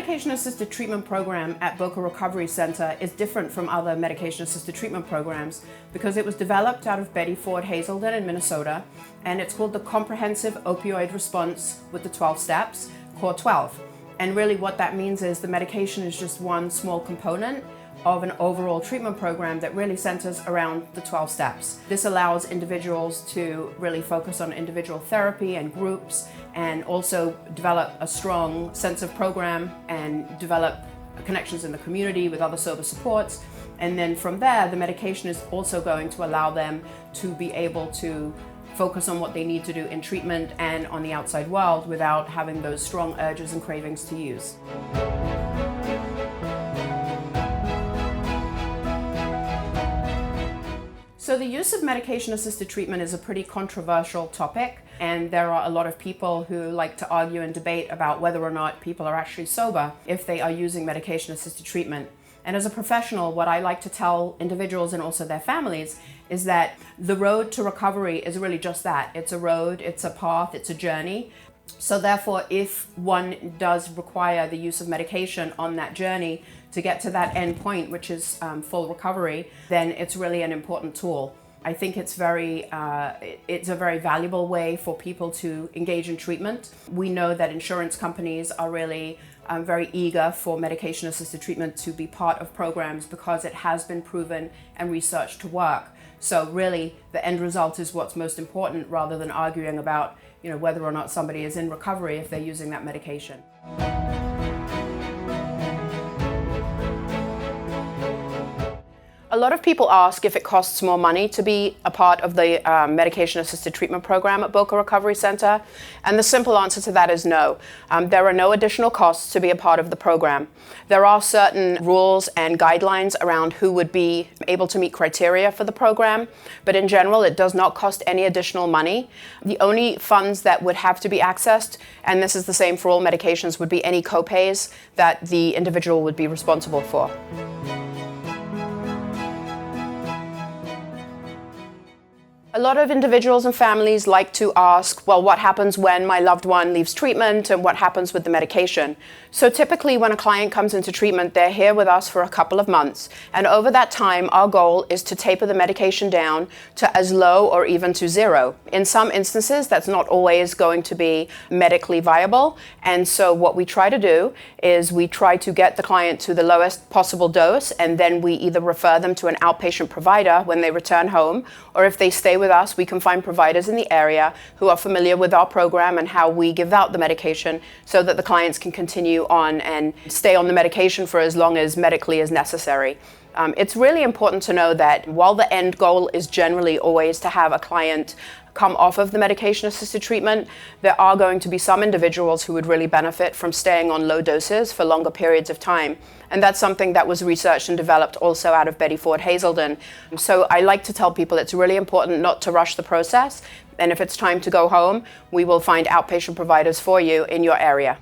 medication-assisted treatment program at Boca Recovery Center is different from other medication-assisted treatment programs because it was developed out of Betty Ford Hazelden in Minnesota, and it's called the Comprehensive Opioid Response with the 12 Steps, Core 12. And really what that means is the medication is just one small component of an overall treatment program that really centers around the 12 steps. This allows individuals to really focus on individual therapy and groups, and also develop a strong sense of program and develop connections in the community with other sober supports. And then from there, the medication is also going to allow them to be able to focus on what they need to do in treatment and on the outside world without having those strong urges and cravings to use. So the use of medication-assisted treatment is a pretty controversial topic, and there are a lot of people who like to argue and debate about whether or not people are actually sober if they are using medication-assisted treatment. And as a professional, what I like to tell individuals and also their families is that the road to recovery is really just that. It's a road, it's a path, it's a journey. So therefore, if one does require the use of medication on that journey to get to that end point, which is full recovery, then it's really an important tool. I think it's a very valuable way for people to engage in treatment. We know that insurance companies are really very eager for medication-assisted treatment to be part of programs because it has been proven and researched to work. So really, the end result is what's most important, rather than arguing about whether or not somebody is in recovery if they're using that medication. A lot of people ask if it costs more money to be a part of the medication-assisted treatment program at Boca Recovery Center, and the simple answer to that is no. There are no additional costs to be a part of the program. There are certain rules and guidelines around who would be able to meet criteria for the program, but in general it does not cost any additional money. The only funds that would have to be accessed, and this is the same for all medications, would be any copays that the individual would be responsible for. A lot of individuals and families like to ask, well, what happens when my loved one leaves treatment and what happens with the medication? So typically when a client comes into treatment, they're here with us for a couple of months. And over that time, our goal is to taper the medication down to as low or even to zero. In some instances, that's not always going to be medically viable. And so what we try to do is we try to get the client to the lowest possible dose, and then we either refer them to an outpatient provider when they return home, or if they stay with us, we can find providers in the area who are familiar with our program and how we give out the medication so that the clients can continue on and stay on the medication for as long as medically is necessary. It's really important to know that while the end goal is generally always to have a client come off of the medication-assisted treatment, there are going to be some individuals who would really benefit from staying on low doses for longer periods of time. And that's something that was researched and developed also out of Betty Ford Hazelden. So I like to tell people it's really important not to rush the process. And if it's time to go home, we will find outpatient providers for you in your area.